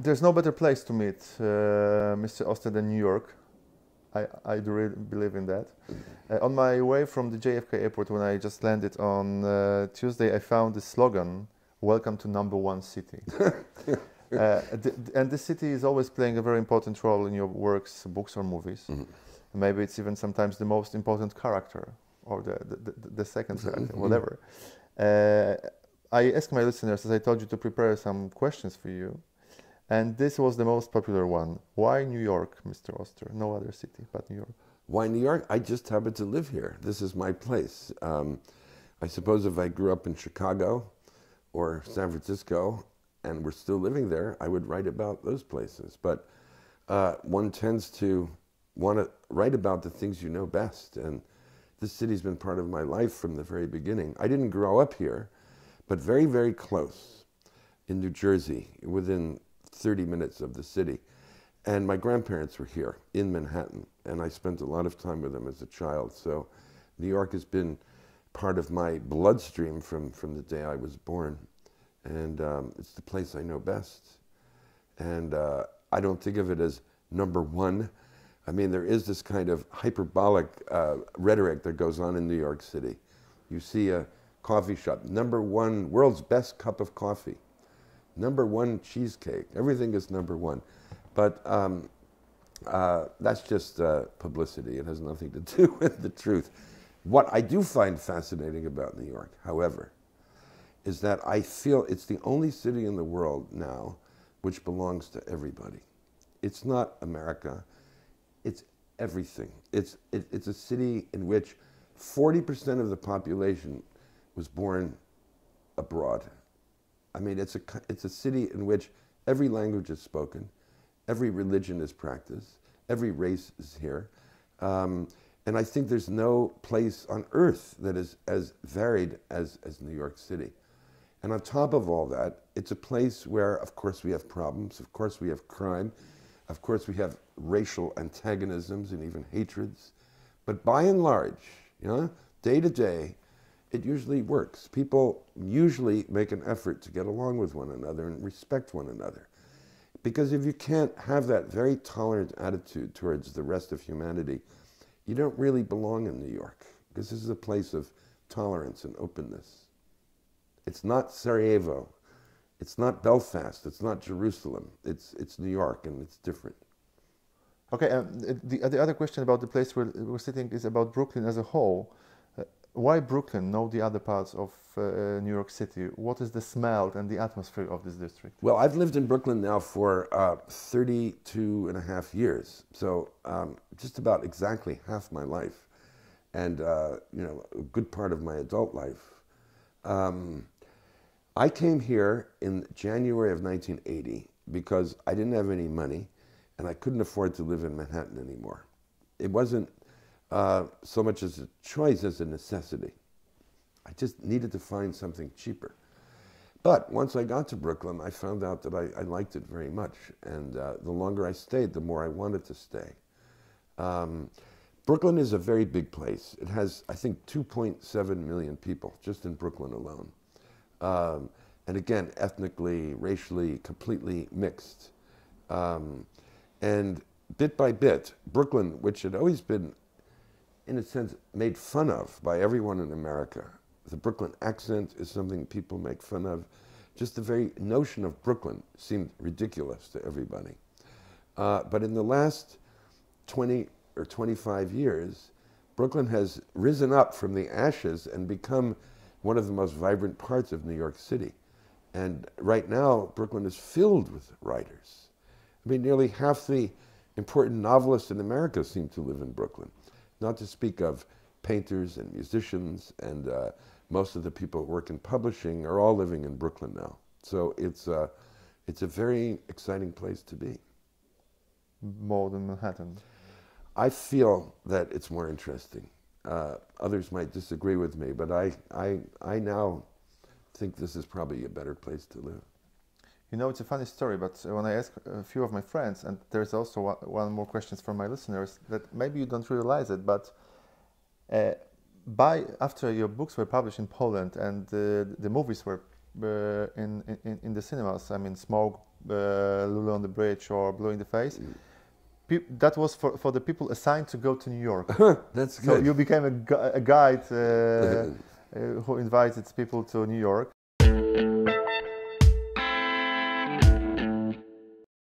There's no better place to meet Mr. Auster than New York. I do really believe in that. On my way from the JFK airport, when I just landed on Tuesday, I found the slogan, "Welcome to #1 city." And this city is always playing a very important role in your works, books or movies. Maybe it's even sometimes the most important character, or the second character, whatever. I asked my listeners, as I told you, to prepare some questions for you. And this was the most popular one. Why New York, Mr. Auster? No other city but New York. Why New York? I just happen to live here. This is my place. I suppose if I grew up in Chicago or San Francisco and were still living there, I would write about those places. But one tends to want to write about the things you know best. And this city's been part of my life from the very beginning. I didn't grow up here, but very, very close in New Jersey, within 30 minutes of the city. And my grandparents were here in Manhattan, and I spent a lot of time with them as a child. So New York has been part of my bloodstream from the day I was born. And it's the place I know best. And I don't think of it as #1. I mean, there is this kind of hyperbolic rhetoric that goes on in New York City. You see a coffee shop, #1, world's best cup of coffee. #1 cheesecake. Everything is #1. But that's just publicity. It has nothing to do with the truth. What I do find fascinating about New York, however, is that I feel it's the only city in the world now which belongs to everybody. It's not America. It's everything. It's a city in which 40% of the population was born abroad. I mean, it's a city in which every language is spoken, every religion is practiced, every race is here. And I think there's no place on earth that is as varied as New York City. And on top of all that, it's a place where, of course, we have problems, of course we have crime, of course we have racial antagonisms and even hatreds. But by and large, you know, day to day, it usually works. People usually make an effort to get along with one another and respect one another. Because if you can't have that very tolerant attitude towards the rest of humanity, you don't really belong in New York. Because this is a place of tolerance and openness. It's not Sarajevo. It's not Belfast. It's not Jerusalem. It's New York, and it's different. Okay, the other question about the place we're sitting is about Brooklyn as a whole. Why Brooklyn, not the other parts of New York City? What is the smell and the atmosphere of this district? Well, I've lived in Brooklyn now for 32 and a half years, so just about exactly half my life, and you know, a good part of my adult life. I came here in January of 1980 because I didn't have any money, and I couldn't afford to live in Manhattan anymore. It wasn't so much as a choice as a necessity. I just needed to find something cheaper. But once I got to Brooklyn, I found out that I liked it very much. And the longer I stayed, the more I wanted to stay. Brooklyn is a very big place. It has, I think, 2.7 million people just in Brooklyn alone. And again, ethnically, racially, completely mixed. And bit by bit, Brooklyn, which had always been, in a sense, made fun of by everyone in America. The Brooklyn accent is something people make fun of. Just the very notion of Brooklyn seemed ridiculous to everybody. But in the last 20 or 25 years, Brooklyn has risen up from the ashes and become one of the most vibrant parts of New York City. And right now, Brooklyn is filled with writers. I mean, nearly half the important novelists in America seem to live in Brooklyn. Not to speak of painters and musicians, and most of the people who work in publishing are all living in Brooklyn now. So it's a very exciting place to be. More than Manhattan? I feel that it's more interesting. Others might disagree with me, but I now think this is probably a better place to live. You know, it's a funny story, but when I ask a few of my friends, and there's also one more question from my listeners, that maybe you don't realize it, but after your books were published in Poland and the movies were in the cinemas. I mean, Smoke, Lulu on the Bridge, or Blue in the Face. That was for the people assigned to go to New York. That's So good. you became a guide who invited people to New York.